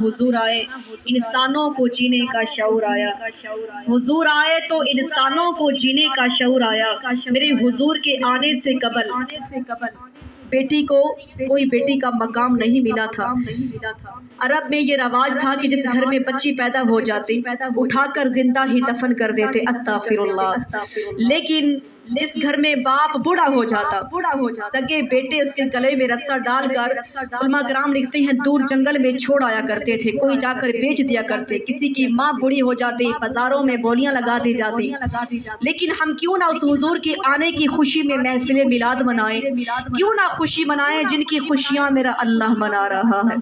हुजूर आए इंसानों को जीने का शऊर आया। हुजूर आए तो इंसानों को जीने का शऊर आया। मेरे हुजूर के आने से कबल बेटी को कोई बेटी का मकाम नहीं मिला था। अरब में ये रवाज था कि जिस घर में बच्ची पैदा हो जाती उठाकर जिंदा ही दफन कर देते, अस्तगफिरुल्लाह। लेकिन जिस घर में बाप बूढ़ा हो जाता, सगे बेटे उसके गले में रस्सा डालकर, उलमा कराम लिखते हैं, दूर जंगल में छोड़ आया करते थे, कोई जाकर बेच दिया करते। किसी की माँ बूढ़ी हो जाती, बाजारों में बोलियां लगा दी जाती। लेकिन हम क्यों ना उस हुजूर के आने की खुशी में महफिल मिलाद मनाएं, क्यों ना खुशी मनाएं जिनकी खुशियां मेरा अल्लाह मना रहा है।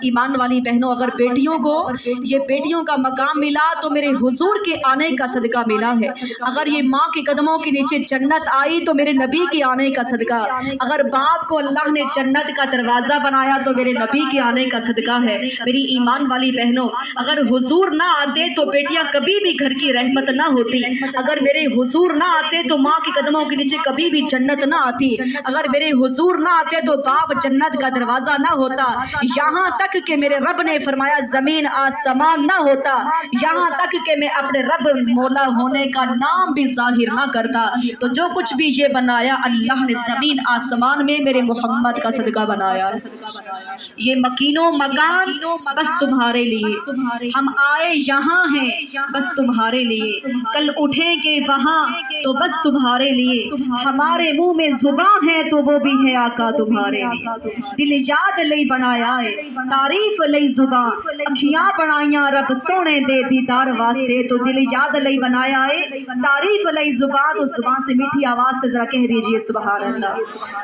ईमान वाली बहनों, अगर बेटियों को ये बेटियों का मकाम मिला तो मेरे हुजूर के आने का सदका मिला है। अगर ये माँ के कदमों के नीचे जन्नत आई तो मेरे नबी के आने का सदका। अगर बाप को अल्लाह ने जन्नत का दरवाजा बनाया तो मेरे नबी के आने का सदका है। मेरी ईमान वाली बहनों, अगर हुजूर ना आते तो बेटियां कभी भी घर की रहमत ना होती। अगर मेरे हुजूर ना आते तो माँ के कदमों के नीचे कभी भी जन्नत ना आती। अगर मेरे हुजूर ना आते तो बाप जन्नत का दरवाजा ना होता। यहाँ तक कि मेरे रब ने फरमाया जमीन आसमान ना होता, यहाँ तक कि मैं अपने रब मौला होने का नाम भी जाहिर ना करता। तो जो कुछ भी ये बनाया अल्लाह ने ज़मीन आसमान में मेरे मोहम्मद का सदका बनाया है। ये मकीनो मकान बस तुम्हारे लिए, हम आए यहाँ हैं बस तुम्हारे लिए, कल उठेंगे वहाँ तो बस तुम्हारे लिए, हमारे मुंह में जुबान है तो वो भी है आका तुम्हारे लिए। दिल याद लई बनाया है, तारीफ लई जुबान, अखियां बनाइया रब सोने दे दीदार वास्ते। तो दिल याद लई बनाया है, तारीफ लई जुबान, तो जुबान से मीठी आवाज से जरा कह दीजिए सुभान अल्लाह।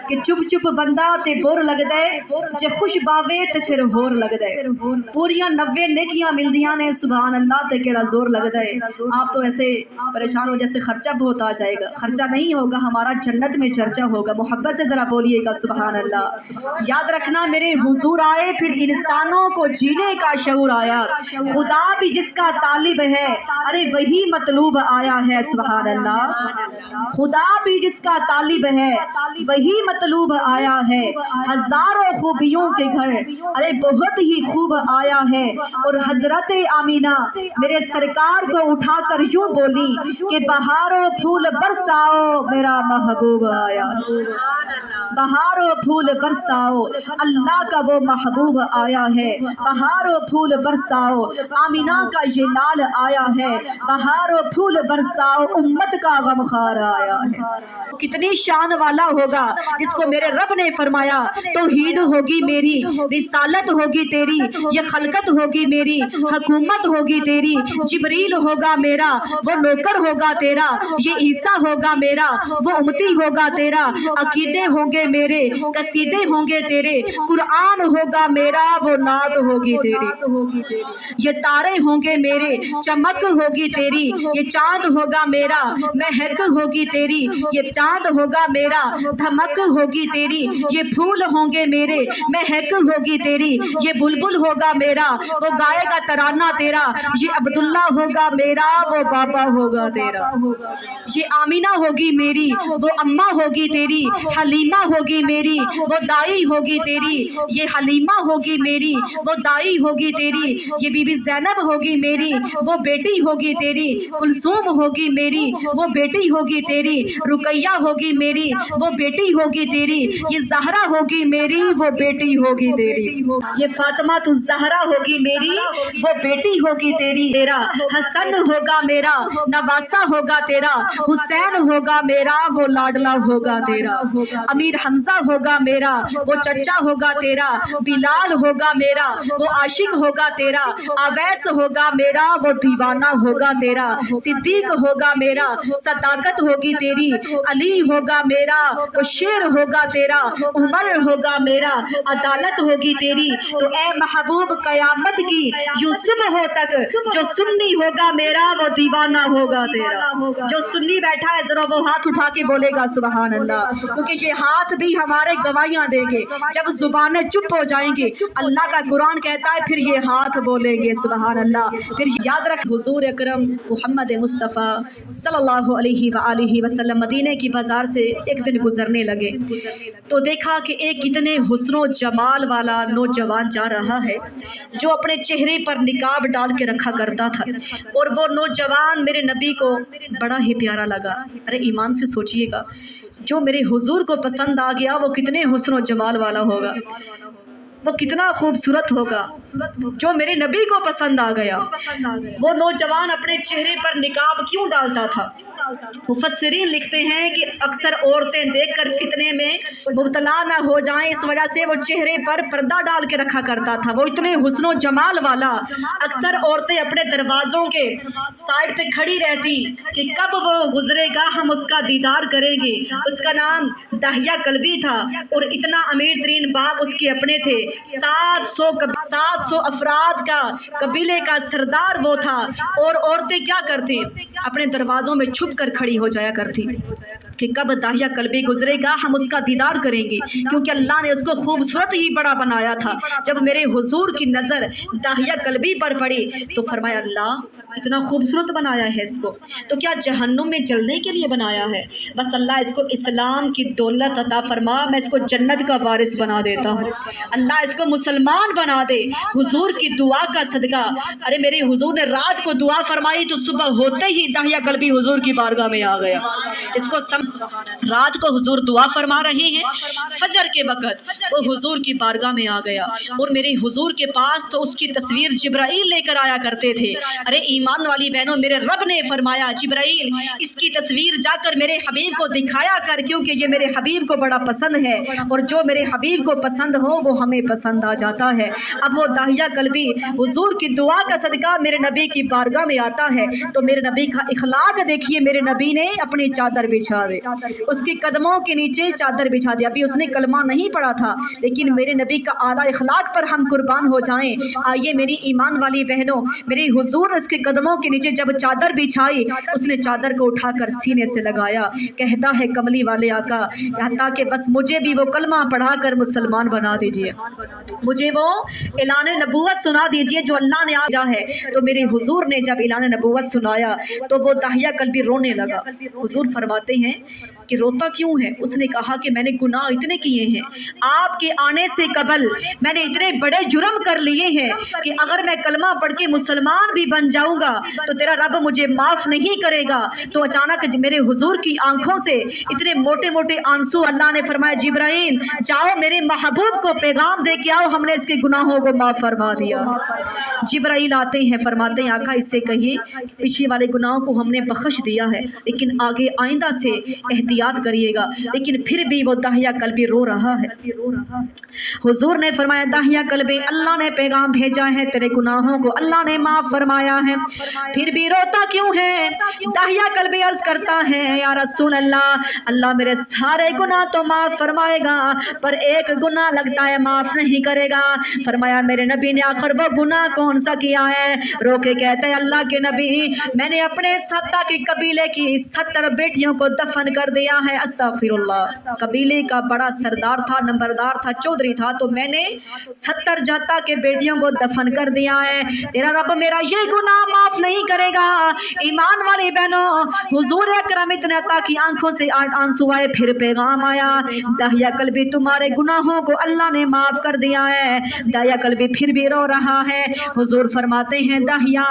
कि चुप चुप बंदा ते बोर लगदा है, जे खुश बावे ते फिर होर लगदा है। पूरियां 90 नेकियां मिलदियां ने, सुभान अल्लाह ते केड़ा जोर लगदा है। आप तो ऐसे परेशान हो जैसे खर्चा बहुत आ जाएगा। खर्चा नहीं होगा, हमारा जन्नत में चर्चा होगा। मोहब्बत से जरा बोलिएगा सुभान अल्लाह। याद रखना, मेरे हुजूर आए फिर इंसानों को जीने का शऊर आया। खुदा भी जिसका तालिब है, अरे वही मतलूब आया है, सुभान अल्लाह। खुदा भी जिसका तालिब है वही मतलूब आया है। हजारों खूबियों के घर, अरे बहुत ही खूब आया है। और हजरत आमीना मेरे सरकार को उठाकर यूं बोली कि बहारों फूल बरसाओ मेरा महबूब आया। बहारों फूल बरसाओ, अल्लाह का वो महबूब आया है। बहारों फूल बरसाओ, आमीना का ये लाल आया है। बहारों फूल बरसाओ, उम्मत का गमखार आया है। कितनी शान वाला होगा जिसको मेरे रब ने फरमाया तौहीद होगी मेरी, रिसालत होगी तेरी, ये खलकत होगी मेरी, हुकूमत होगी तेरी। जिब्रील होगा मेरा, वो नौकर होगा तेरा। ये ईसा होगा मेरा, वो उम्मती होगा तेरा। अकीदे होंगे मेरे, कसीदे होंगे तेरे। कुरान होगा मेरा, वो नात होगी तेरी। ये तारे होंगे मेरे, चमक होगी तेरी। ये चांद होगा मेरा, महक होगी तेरी। ये चांद होगा मेरा, धमक होगी तेरी। ये फूल होंगे मेरे, महक होगी तेरी। ये बुलबुल होगा मेरा, वो गाएगा तराना तेरा। ये अब्दुल्ला होगा मेरा, वो बाबा होगा तेरा। ये आमीना होगी मेरी, वो अम्मा होगी तेरी। हलीमा होगी मेरी, वो दाई होगी तेरी। ये हलीमा होगी मेरी, वो दाई होगी तेरी। ये बीबी ज़ैनब होगी मेरी, वो बेटी होगी तेरी। कुलसूम होगी मेरी, वो बेटी होगी तेरी। रुकैया होगी मेरी, वो बेटी होगी तेरी। ये ज़हरा होगी मेरी, वो बेटी होगी तेरी। ये फातिमा तु ज़हरा होगी मेरी, वो बेटी होगी तेरी। तेरा हसन होगा मेरा, नवासा होगा तेरा। हुसैन होगा मेरा, वो लाडला होगा तेरा। अमीर हमजा होगा मेरा, वो चचा होगा तेरा। बिलाल होगा मेरा, वो आशिक होगा तेरा। अवैस होगा मेरा, वो दीवाना होगा तेरा। सिद्दीक होगा मेरा, सदाकत होगी तेरी। अली होगा मेरा, वो शेर होगा तेरा। उमर होगा मेरा, अदालत होगी तेरी। तो ए महबूब कयामत की यूं सुबह तक जो सुन्नी होगा मेरा, वो दीवाना होगा तेरा। जो सुन्नी बैठा है जरा वो हाथ उठा के बोलेगा सुभान अल्लाह, क्योंकि ये हाथ भी हमारे गवाहियां देंगे। जब जुबानें चुप हो जाएंगी, अल्लाह का कुरान कहता है फिर ये हाथ बोलेंगे सुभान अल्लाह। फिर याद रख, हुजूर अकरम मोहम्मद मुस्तफ़ा सल्लल्लाहु अलैहि अलैहि वसल्लम मदीने की बाज़ार से एक दिन गुजरने लगे तो देखा कि एक कितने हुस्नो जमाल वाला नौजवान जा रहा है जो अपने चेहरे पर निकाब डाल के रखा करता था, और वो नौजवान मेरे नबी को बड़ा ही प्यारा लगा। अरे ईमान से सोचिएगा, जो मेरे हुजूर को पसंद आ गया वो कितने हुस्नो जमाल वाला होगा, वो कितना खूबसूरत होगा। जो मेरे नबी को पसंद आ गया, वो नौजवान अपने चेहरे पर निकाब क्यों डालता था? मुफस्सिरीन लिखते हैं कि अक्सर औरतें देखकर फितने में मुब्तला न हो जाएं, इस वजह से वो चेहरे पर पर्दा डाल के रखा करता था। वो इतने हुस्नो जमाल वाला, अक्सर औरतें अपने दरवाज़ों के साइड पे खड़ी रहती कि कब वो गुजरेगा, हम उसका दीदार करेंगे। उसका नाम दाहिया कल्बी था और इतना अमीर तरीन बाप उसके अपने थे। 700 अफराद का कबीले का सरदार वो था, और औरतें क्या करती, अपने दरवाज़ों में छुप कर खड़ी हो जाया करती कि कब दाहिया कल्बी गुजरेगा, हम उसका दीदार करेंगे, क्योंकि अल्लाह ने उसको खूबसूरत ही बड़ा बनाया था। जब मेरे हुजूर की नज़र दाहिया कल्बी पर पड़ी तो फरमाया, अल्लाह इतना खूबसूरत बनाया है इसको, तो क्या जहन्नुम में जलने के लिए बनाया है? बस अल्लाह इसको इस्लाम की दौलत अता फरमा, मैं इसको जन्नत का वारिस बना देता हूँ। अल्लाह इसको मुसलमान बना दे, हुजूर की दुआ का सदका। अरे मेरे हुजूर ने रात को दुआ फरमाई तो सुबह होते ही दाहिया कल्बी हुजूर की बारगाह में आ गया। इसको रात को हुजूर दुआ फरमा रहे हैं, फजर के वक़्त वो हुजूर की बारगाह में आ गया, और मेरे हुजूर के पास तो उसकी तस्वीर जिब्राइल लेकर आया करते थे। अरे ईमान वाली बहनों, मेरे रब ने फरमाया, जिब्राइल इसकी तस्वीर जाकर मेरे हबीब को दिखाया कर, क्योंकि ये मेरे हबीब को बड़ा पसंद है, और जो मेरे हबीब को पसंद हो वो हमें पसंद आ जाता है। अब वो दाहिया कल्बी हुजूर की दुआ का सदका मेरे नबी की बारगाह में आता है, तो मेरे नबी का इखलाक देखिए, मेरे नबी ने अपनी चादर बिछा दे, उसके कदमों के नीचे चादर बिछा दी। अभी उसने कलमा नहीं पढ़ा था, लेकिन मेरे नबी का आला इखलाक पर हम कुर्बान हो जाएं। आइए मेरी ईमान वाली बहनों, मेरे हुजूर उसके कदमों के नीचे जब चादर बिछाई, उसने चादर को उठाकर सीने से लगाया। कहता है कमली वाले आका, कहता कि बस मुझे भी वो कलमा पढ़ाकर मुसलमान बना दीजिए, मुझे वो ऐलान नबूवत सुना दीजिए जो अल्लाह ने आजा है। तो मेरे हुजूर ने जब ऐलान नबूवत सुनाया तो वो दाहिया कल्बी रोने लगा। हुजूर फरमाते हैं कि रोता क्यों है? उसने कहा कि मैंने गुनाह इतने किए हैं, आपके आने से कबल मैंने इतने बड़े जुर्म कर लिए हैं कि अगर मैं कलमा पढ़ के मुसलमान भी बन जाऊंगा तो तेरा रब मुझे माफ़ नहीं करेगा। तो अचानक मेरे हुजूर की आंखों से इतने मोटे मोटे आंसू, अल्लाह ने फरमाया, जिब्राइल जाओ मेरे महबूब को पैगाम दे के आओ, हमने इसके गुनाहों को माफ़ फरमा दिया। जिब्राइल आते हैं, फरमाते हैं आका इससे कहिए पिछले वाले गुनाहों को हमने बख्श दिया है, लेकिन आगे आइंदा से एहतियात करिएगा। लेकिन फिर भी वो दाहिया कल्बी रो रहा है। हुजूर ने फरमाया, दाहिया कल्बी अल्लाह ने पैगाम भेजा है, तेरे गुनाहों को अल्लाह ने माफ़ फरमाया है, फिर भी रोता क्यों है? दाहिया कल्बी अर्ज करता है, या रसूल अल्लाह, अल्लाह मेरे सारे गुनाह तो माफ़ फरमाएगा, पर एक गुनाह लगता है माफ़ नहीं करेगा। फरमाया मेरे नबी ने आखिर वो गुनाह कौन सा किया है? रो के कहते हैं, अल्लाह के नबी मैंने अपने सत्ता के कबीले की 70 बेटियों को दफन कर दिया है। अस्तगफिरुल्लाह, कबीले का बड़ा सरदार था, नंबरदार था, चौधरी था, तो मैंने 70 जाता के बेटियों को दफन कर दिया है। तेरा रब मेरा ये गुनाह माफ़ नहीं करेगा। ईमान वाली बहनों, हुजूर अकरम इतने अता की आंखों से आंसू आए, फिर पैगाम आया, दाहिया कल्बी तुम्हारे गुनाहों को अल्लाह ने माफ़ कर दिया है। दाहिया कल्बी फिर भी रो रहा है। हुजूर फरमाते हैं, दाहिया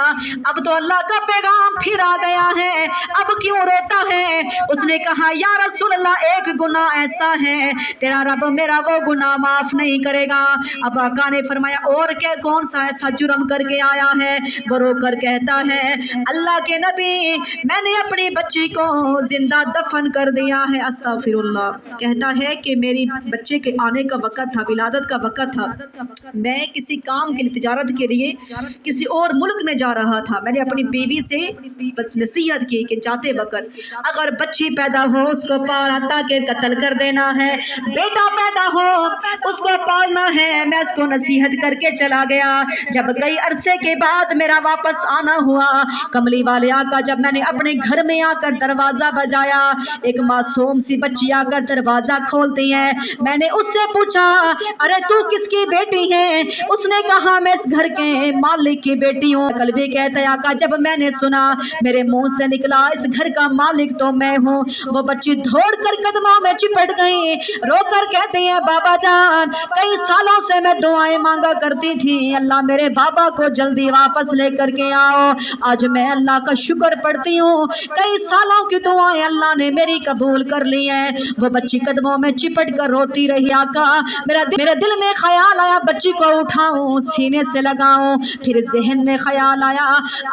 अब तो अल्लाह का पैगाम फिर आ गया है, अब क्यों रोता है? उसने कहा, या रसूल अल्लाह एक गुनाह ऐसा है तेरा रब मेरा वो गुनाह माफ़ नहीं करेगा। अब आका ने फरमाया, और क्या कौन सा ऐसा जुर्म करके आया है? वो रो कर कहता है, अल्लाह के नबी मैंने अपनी बच्ची को जिंदा दफन कर दिया है। अस्तगफिरुल्लाह, कहता है कि मेरी बच्चे के आने का वक़्त था, विलादत का वक़्त था, मैं किसी काम के लिए तिजारत के लिए किसी और मुल्क में जा रहा था। मैंने अपनी बीवी से बस नसीहत की कि जाते वक़्त अगर बच्ची पैदा हो उसको पाला ताकि कत्ल कर देना है, बेटा पैदा हो उसको पालना है। मैं उसको नसीहत करके चला गया। जब कई अरसे के बाद मेरा वापस आना हुआ, कमली वाले आका जब मैंने अपने घर में आकर दरवाजा बजाया, एक मासूम सी बच्ची आकर दरवाजा खोलती है। मैंने उससे पूछा, अरे तू किसकी बेटी है? उसने कहा मैं इस घर के मालिक की बेटी हूँ। कलबी कहते हैं आका जब मैंने सुना मेरे मुंह से निकला इस घर का मालिक तो मैं हूँ, वो बच्ची दौड़ कर कदमों में चिपट गई, रोकर कहती है बाबा जान कई सालों से मैं दुआएं मांगा करती थी, अल्लाह मेरे बाबा को जल्दी वापस लेकर के आओ। आज मैं अल्लाह का शुक्र पढ़ती हूँ, कई सालों की दुआएं अल्लाह ने मेरी कबूल कर ली है। वो बच्ची कदमों में चिपट कर रोती रही। आका मेरे दिल में ख्याल आया बच्ची को उठाऊं सीने से लगाऊं। फिर जहन में ख्याल आया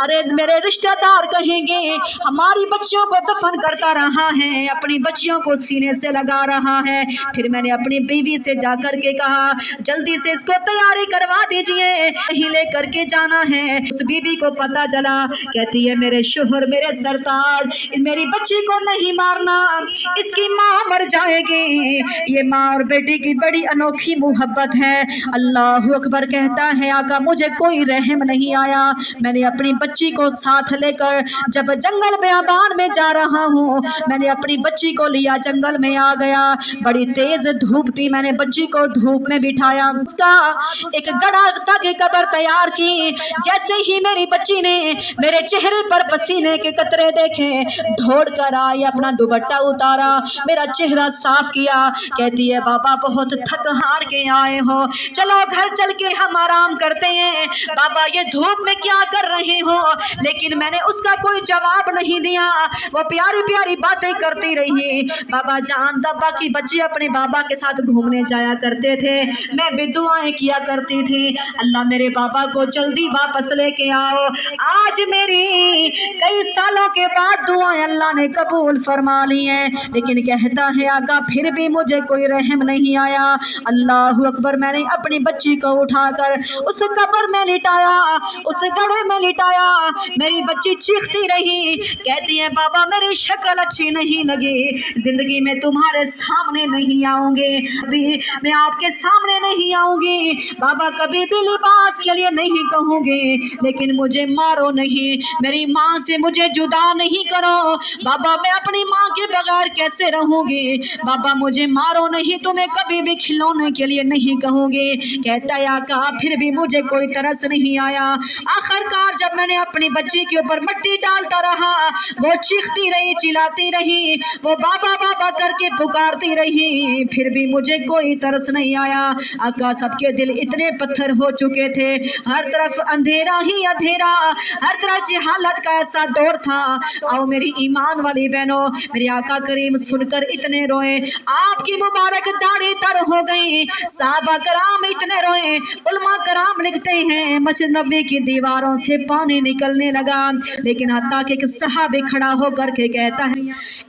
अरे मेरे रिश्तेदार कहेंगे हमारी बच्चियों को दफन करता रहा है, अपनी बच्चियों को सीने से लगा रहा है। फिर मैंने अपनी बीवी से जाकर के कहा जल्दी से इसको तैयारी करवा दीजिए, नहीं लेकर के जाना है। उस बीवी को पता चला, कहती है मेरे शोहर मेरे सरताज मेरी बच्ची को नहीं मारना, इसकी माँ मर जाएगी। ये माँ और बेटी की बड़ी अनोखी मोहब्बत है। अल्लाह अकबर कहता है आका मुझे कोई रहम नहीं आया। मैंने अपनी बच्ची को साथ लेकर जब जंगल बेआबान में जा रहा हूँ, मैंने अपनी बच्ची को लिया, जंगल में आ गया। बड़ी तेज धूप थी, मैंने बच्ची को धूप में बिठाया, उसका एक गड़ा तक कब्र तैयार की। जैसे ही मेरी बच्ची ने मेरे चेहरे पर पसीने के कतरे देखे, दौड़ कर आई, अपना दुपट्टा उतारा, मेरा चेहरा साफ किया। कहती है बाबा बहुत थक हार के आए हो, चलो घर चल के हम आराम करते हैं। बाबा ये धूप में क्या कर रहे हो? लेकिन मैंने उसका कोई जवाब नहीं दिया, वो प्यारी प्यारी बातें करती रही। बाबा जान दब्बा की बच्चे अपने बाबा के साथ घूमने जाया करते थे, मैं भी दुआएं किया करती थी, अल्लाह मेरे बाबा को जल्दी वापस लेके आओ। आज मेरी कई सालों के बाद दुआएं अल्लाह ने कबूल फरमा ली हैं, लेकिन कहता है आका फिर भी मुझे कोई रहम नहीं आया। अल्लाह अकबर मैंने अपनी बच्ची को उठाकर उस कब्र में लिटाया, उस गड्ढे में लिटाया। मेरी बच्ची चीखती रही, कहती है बाबा मेरी शक्ल अच्छी नहीं लगी, जिंदगी में तुम्हारे सामने नहीं आऊंगी, अभी मैं आपके सामने नहीं आऊंगी। बाबा कभी भी लिबास के लिए नहीं कहूंगी, लेकिन मुझे मारो नहीं, मेरी माँ से मुझे जुदा नहीं करो। बाबा मैं अपनी माँ के बगैर कैसे रहूंगी? बाबा मुझे मारो नहीं, तुम्हें कभी भी खिलौने के लिए नहीं कहूंगी। कहता है आका फिर भी मुझे कोई तरस नहीं आया। आखिरकार जब मैंने अपनी बच्ची के ऊपर मिट्टी डालता रहा, वो चीखती रही, चिल्लाती रही, वो बाबा बाबा करके पुकारती रही, फिर भी मुझे कोई तरस नहीं आया। आका सबके दिल इतने पत्थर हो चुके थे, हर तरफ अंधेरा ही अंधेरा, हर तरह जहालत का ऐसा दौर था। आओ मेरी ईमान वाली बहनों, मेरे आका करीम सुनकर इतने रोए, आपकी मुबारक दाढ़ी तर हो गई, साहबा कराम इतने रोए। उलमा कराम लिखते हैं मस्जिद नबी की दीवारों से पानी निकलने लगा, लेकिन हत्ता के एक सहाबी खड़ा होकर के कहता है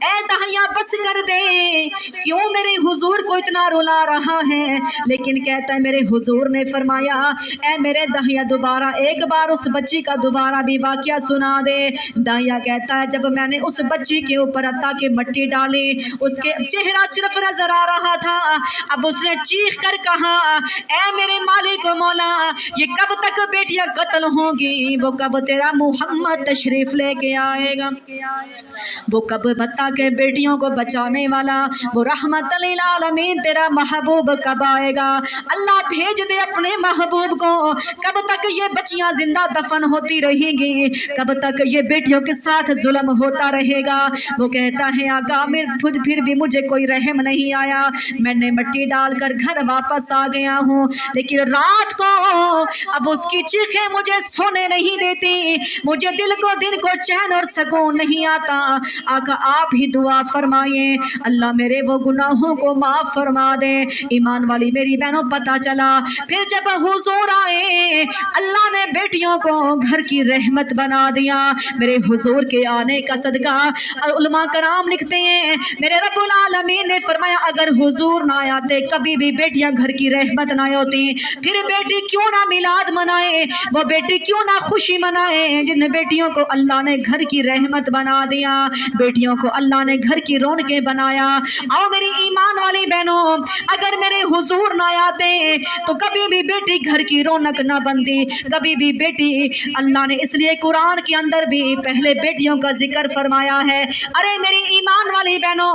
ऐ दहिया बस कर दे, क्यों मेरे हुजूर को इतना रुला रहा है? लेकिन कहता है मेरे हुजूर ने फरमाया ऐ मेरे दहिया दोबारा एक बार उस बच्ची का दोबारा भी वाकया सुना दे। दहिया कहता है जब मैंने उस बच्ची के ऊपर हत्ता के मट्टी डाली, उसके चेहरा सिर्फ नजर आ रहा था। अब उसने चीख कर कहा ऐ मेरे मालिक मौला, ये कब तक बेटियां कत्ल होंगी? वो कब तेरा मुहम्मद तशरीफ लेके आएगा? वो कब बता के बेटियों को बचाने वाला वो रहमत लिल आलमीन तेरा महबूब कब आएगा? अल्लाह भेज दे अपने महबूब को। कब तक ये बच्चियां जिंदा दफन होती रहेंगी? कब तक ये बेटियों के साथ जुल्म होता रहेगा? वो कहता है आका फिर भी मुझे कोई रहम नहीं आया, मैंने मिट्टी डालकर घर वापस आ गया हूँ, लेकिन रात को अब उसकी चीखें मुझे सोने नहीं देती, मुझे दिल को चैन और सुकून नहीं आता। आका आप ही दुआ फरमाइए, अल्लाह मेरे वो गुनाहों को माफ फरमा दे। ईमान वाली मेरी बहनों पता चला फिर जब हुजूर आए, अल्लाह ने बेटियों को घर की रहमत बना दिया। मेरे हुजूर के आने का सदका उलमा कराम लिखते हैं मेरे रब्बुल आलमीन ने फरमाया अगर हुजूर ना आते कभी भी बेटियां घर की रहमत ना होती। फिर बेटी क्यों ना मिलाद मनाए, वो बेटी क्यों ना खुशी मनाए जिन बेटियों को अल्लाह ने घर की रहमत बना दिया। बेटियों को अल्लाह ने گھر کی رونقیں بنایا۔ आओ میری ایمان والی بہنوں، اگر میرے حضور نہ آتے تو کبھی بھی بیٹی گھر کی رونق نہ بنتی، کبھی بھی بیٹی۔ اللہ نے اس لیے قرآن کے اندر بھی پہلے بیٹیوں کا ذکر فرمایا ہے۔ ارے میری ایمان والی بہنوں،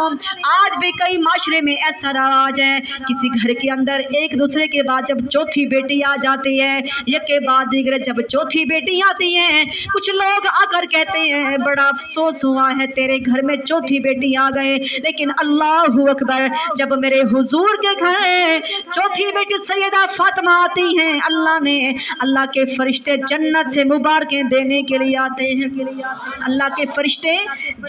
آج بھی کئی معاشرے میں ایسا رواج ہے، کسی گھر کے اندر ایک دوسرے کے بعد جب چوتھی بیٹی آ جاتی ہے، یک کے بعد دیگر جب چوتھی بیٹی آتی ہے، کچھ لوگ آ کر کہتے ہیں بڑا افسوس ہوا ہے تیرے گھر میں چوتھی بیٹی آ گئے، لیکن اللہ اکبر، جب میرے حضور کے گھر چوتھی بیٹی سیدہ فاطمہ آتی ہیں، اللہ کے فرشتے جنت سے مبارکیں دینے کے لیے آتے ہیں، اللہ کے فرشتے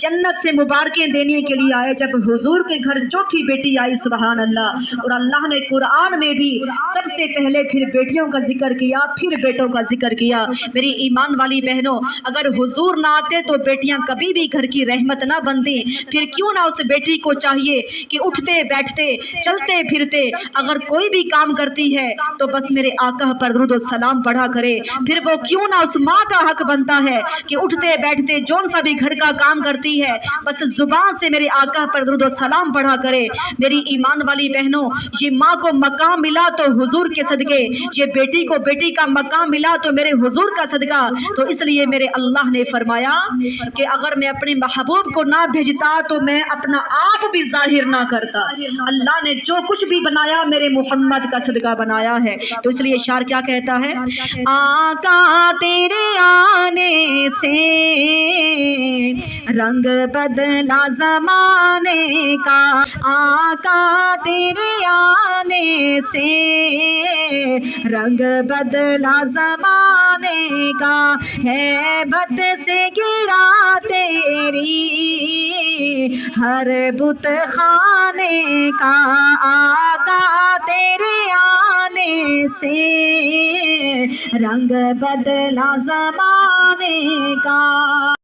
جنت سے مبارکیں دینے کے لیے آئے جب حضور کے گھر چوتھی بیٹی آئی، سبحان اللہ۔ اور اللہ نے قرآن میں بھی سب سے پہلے پھر بیٹیوں کا ذکر کیا، پھر بیٹوں کا ذکر کیا۔ میری ایمان والی بہنوں، اگر حضور نہ آتے تو بیٹیاں کبھی بھی گھر کی رحمت نہ بنتی، پھر کیوں نہ اس بیٹی کو چاہیے کہ اٹھتے بیٹھتے چلتے پھرتے اگر کوئی بھی کام کرتی ہے تو بس میرے آقا پر درود و سلام پڑھا کرے، پھر وہ کیوں نہ اس ماں کا حق بنتا ہے کہ اٹھتے بیٹھتے جون سا بھی گھر کا کام کرتی ہے بس زبان سے میرے آقا پر درود و سلام پڑھا کرے۔ میری ایمان والی بہنوں، یہ ماں کو مقام ملا تو حضور کے صدقے، یہ بیٹی کو بیٹی کا مقام ملا تو میرے حضور کا صدقہ، تو اس لیے میرے اللہ نے فرمایا کہ اگر میں اپنے محبوب کو نہ بھیجتا تو میں اپنا آپ بھی ظاہر نہ کرتا۔ اللہ نے جو کچھ بھی بنایا میرے محمد کا صدقہ بنایا ہے، تو اس لیے شاعر کیا کہتا ہے، آقا تیرے آنے سے رنگ بدلا زمانے کا، آقا تیرے آنے سے رنگ بدلا زمانے کا، ہیبت سے گرا تیری ہر بت خانے کا، آقا تیرے آنے سے رنگ بدلا زمانے کا۔